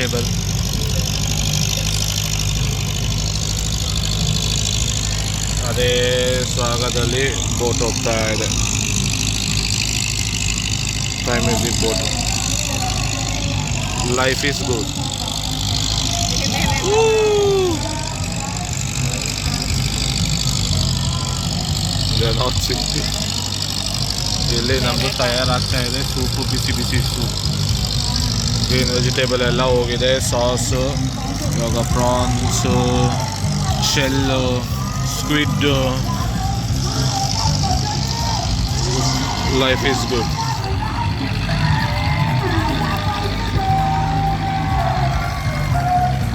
Vegetable. ಅದೇ ಜಾಗದಲ್ಲಿ boat ಹೋಗ್ತಾ ಇದೆ, Thai music boat. Life is good. ಇಲ್ಲಿ ನಮ್ಮದು ತಯಾರಾಗ್ತಾ ಇದೆ ಸೂಪು, ಬಿಸಿ ಬಿಸಿ ಸೂಪ್. ಗ್ರೀನ್ ವೆಜಿಟೇಬಲ್ ಎಲ್ಲ ಹೋಗಿದೆ, ಸಾಸು, ಇವಾಗ prawns, shell, squid. Life is good.